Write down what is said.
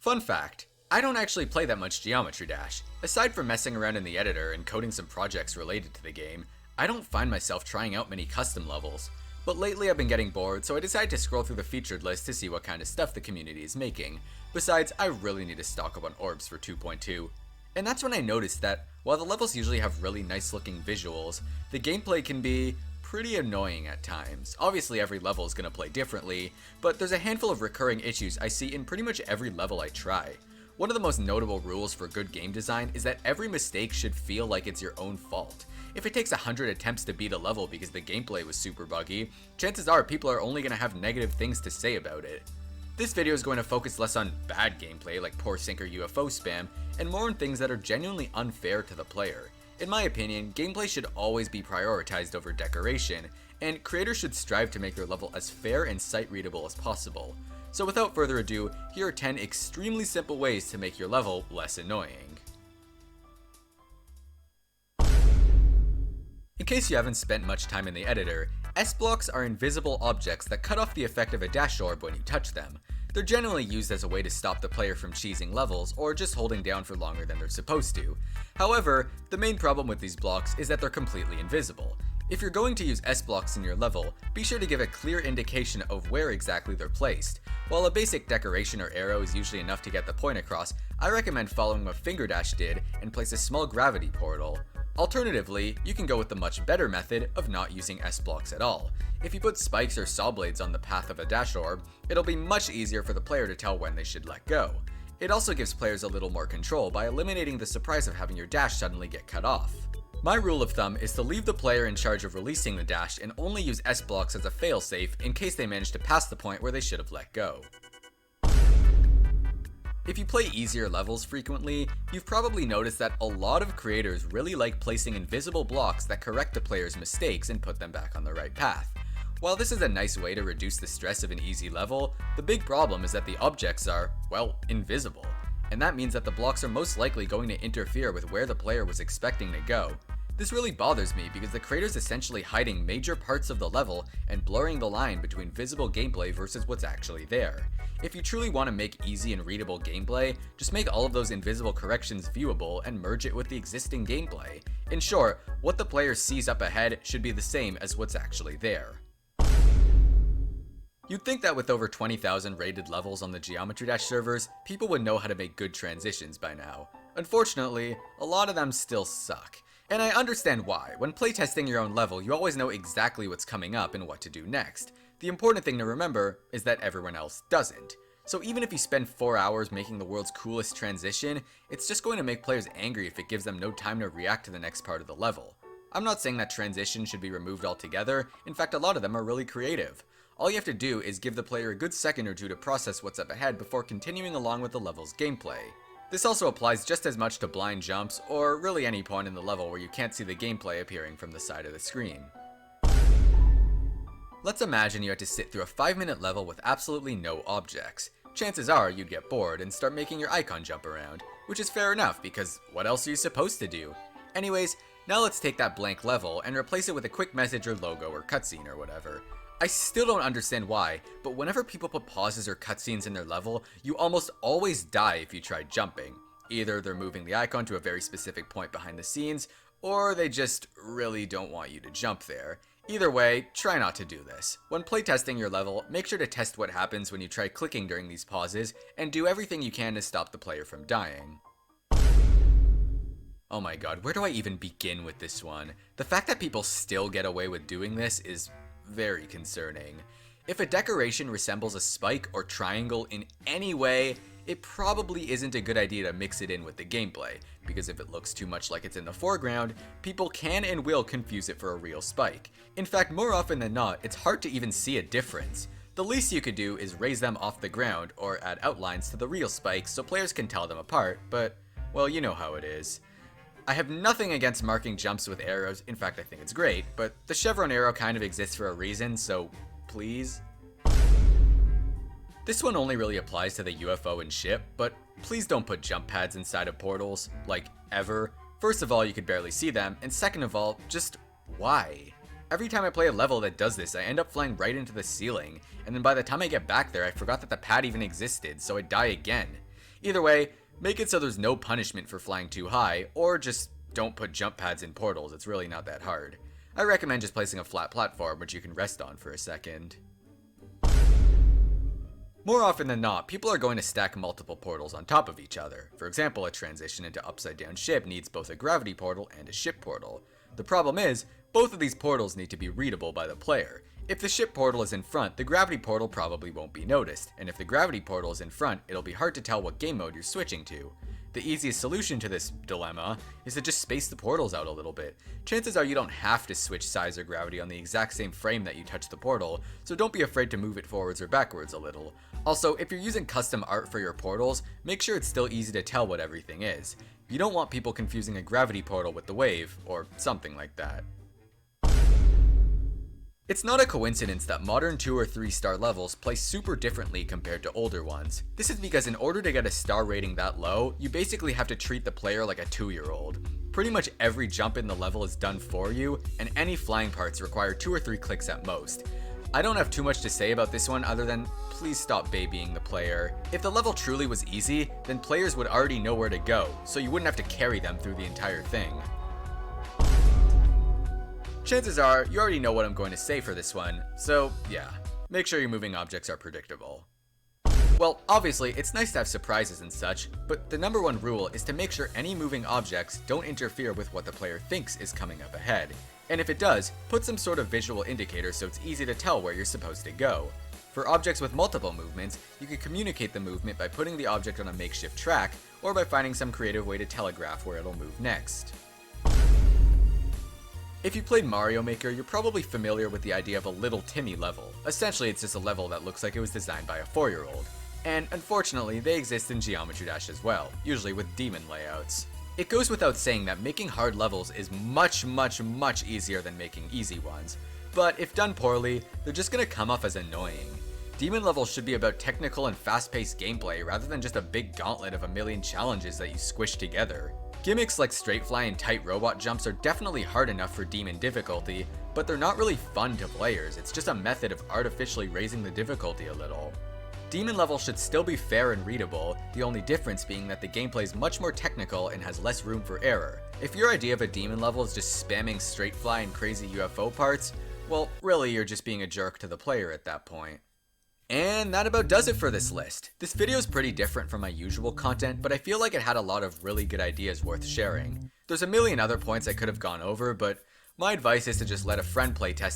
Fun fact, I don't actually play that much Geometry Dash. Aside from messing around in the editor and coding some projects related to the game, I don't find myself trying out many custom levels. But lately I've been getting bored, so I decided to scroll through the featured list to see what kind of stuff the community is making. Besides, I really need to stock up on orbs for 2.2. And that's when I noticed that, while the levels usually have really nice looking visuals, the gameplay can be pretty annoying at times. Obviously every level is going to play differently, but there's a handful of recurring issues I see in pretty much every level I try. One of the most notable rules for good game design is that every mistake should feel like it's your own fault. If it takes 100 attempts to beat a level because the gameplay was super buggy, chances are people are only going to have negative things to say about it. This video is going to focus less on bad gameplay like poor sync or UFO spam, and more on things that are genuinely unfair to the player. In my opinion, gameplay should always be prioritized over decoration, and creators should strive to make their level as fair and sight-readable as possible. So without further ado, here are 10 extremely simple ways to make your level less annoying. In case you haven't spent much time in the editor, S-blocks are invisible objects that cut off the effect of a dash orb when you touch them. They're generally used as a way to stop the player from cheesing levels or just holding down for longer than they're supposed to. However, the main problem with these blocks is that they're completely invisible. If you're going to use S-blocks in your level, be sure to give a clear indication of where exactly they're placed. While a basic decoration or arrow is usually enough to get the point across, I recommend following what Fingerdash did and place a small gravity portal. Alternatively, you can go with the much better method of not using S-blocks at all. If you put spikes or saw blades on the path of a dash orb, it'll be much easier for the player to tell when they should let go. It also gives players a little more control by eliminating the surprise of having your dash suddenly get cut off. My rule of thumb is to leave the player in charge of releasing the dash and only use S-blocks as a failsafe in case they manage to pass the point where they should have let go. If you play easier levels frequently, you've probably noticed that a lot of creators really like placing invisible blocks that correct the player's mistakes and put them back on the right path. While this is a nice way to reduce the stress of an easy level, the big problem is that the objects are, well, invisible. And that means that the blocks are most likely going to interfere with where the player was expecting to go. This really bothers me because the creator's essentially hiding major parts of the level and blurring the line between visible gameplay versus what's actually there. If you truly want to make easy and readable gameplay, just make all of those invisible corrections viewable and merge it with the existing gameplay. In short, what the player sees up ahead should be the same as what's actually there. You'd think that with over 20,000 rated levels on the Geometry Dash servers, people would know how to make good transitions by now. Unfortunately, a lot of them still suck. And I understand why. When playtesting your own level, you always know exactly what's coming up and what to do next. The important thing to remember is that everyone else doesn't. So even if you spend 4 hours making the world's coolest transition, it's just going to make players angry if it gives them no time to react to the next part of the level. I'm not saying that transitions should be removed altogether, in fact a lot of them are really creative. All you have to do is give the player a good second or two to process what's up ahead before continuing along with the level's gameplay. This also applies just as much to blind jumps, or really any point in the level where you can't see the gameplay appearing from the side of the screen. Let's imagine you had to sit through a 5-minute level with absolutely no objects. Chances are you'd get bored and start making your icon jump around, which is fair enough because what else are you supposed to do? Anyways, now let's take that blank level and replace it with a quick message or logo or cutscene or whatever. I still don't understand why, but whenever people put pauses or cutscenes in their level, you almost always die if you try jumping. Either they're moving the icon to a very specific point behind the scenes, or they just really don't want you to jump there. Either way, try not to do this. When playtesting your level, make sure to test what happens when you try clicking during these pauses, and do everything you can to stop the player from dying. Oh my god, where do I even begin with this one? The fact that people still get away with doing this is very concerning. If a decoration resembles a spike or triangle in any way, it probably isn't a good idea to mix it in with the gameplay, because if it looks too much like it's in the foreground, people can and will confuse it for a real spike. In fact, more often than not, it's hard to even see a difference. The least you could do is raise them off the ground or add outlines to the real spikes so players can tell them apart, but, well, you know how it is. I have nothing against marking jumps with arrows, in fact I think it's great, but the chevron arrow kind of exists for a reason, so please. This one only really applies to the UFO and ship, but please don't put jump pads inside of portals, like, ever. First of all, you could barely see them, and second of all, just why? Every time I play a level that does this, I end up flying right into the ceiling, and then by the time I get back there, I forgot that the pad even existed, so I die again. Either way, make it so there's no punishment for flying too high, or just don't put jump pads in portals, it's really not that hard. I recommend just placing a flat platform which you can rest on for a second. More often than not, people are going to stack multiple portals on top of each other. For example, a transition into Upside Down Ship needs both a gravity portal and a ship portal. The problem is, both of these portals need to be readable by the player. If the ship portal is in front, the gravity portal probably won't be noticed, and if the gravity portal is in front, it'll be hard to tell what game mode you're switching to. The easiest solution to this dilemma is to just space the portals out a little bit. Chances are you don't have to switch size or gravity on the exact same frame that you touch the portal, so don't be afraid to move it forwards or backwards a little. Also, if you're using custom art for your portals, make sure it's still easy to tell what everything is. You don't want people confusing a gravity portal with the wave, or something like that. It's not a coincidence that modern 2 or 3 star levels play super differently compared to older ones. This is because in order to get a star rating that low, you basically have to treat the player like a 2-year-old. Pretty much every jump in the level is done for you, and any flying parts require 2 or 3 clicks at most. I don't have too much to say about this one other than please stop babying the player. If the level truly was easy, then players would already know where to go, so you wouldn't have to carry them through the entire thing. Chances are, you already know what I'm going to say for this one, so yeah, make sure your moving objects are predictable. Well, obviously, it's nice to have surprises and such, but the number one rule is to make sure any moving objects don't interfere with what the player thinks is coming up ahead. And if it does, put some sort of visual indicator so it's easy to tell where you're supposed to go. For objects with multiple movements, you can communicate the movement by putting the object on a makeshift track, or by finding some creative way to telegraph where it'll move next. If you played Mario Maker, you're probably familiar with the idea of a Little Timmy level. Essentially, it's just a level that looks like it was designed by a 4-year-old. And unfortunately, they exist in Geometry Dash as well, usually with demon layouts. It goes without saying that making hard levels is much easier than making easy ones, but if done poorly, they're just gonna come off as annoying. Demon levels should be about technical and fast-paced gameplay rather than just a big gauntlet of a million challenges that you squish together. Gimmicks like straight fly and tight robot jumps are definitely hard enough for demon difficulty, but they're not really fun to players, it's just a method of artificially raising the difficulty a little. Demon levels should still be fair and readable, the only difference being that the gameplay is much more technical and has less room for error. If your idea of a demon level is just spamming straight fly and crazy UFO parts, well, really you're just being a jerk to the player at that point. And that about does it for this list. This video is pretty different from my usual content, but I feel like it had a lot of really good ideas worth sharing. There's a million other points I could have gone over, but my advice is to just let a friend playtest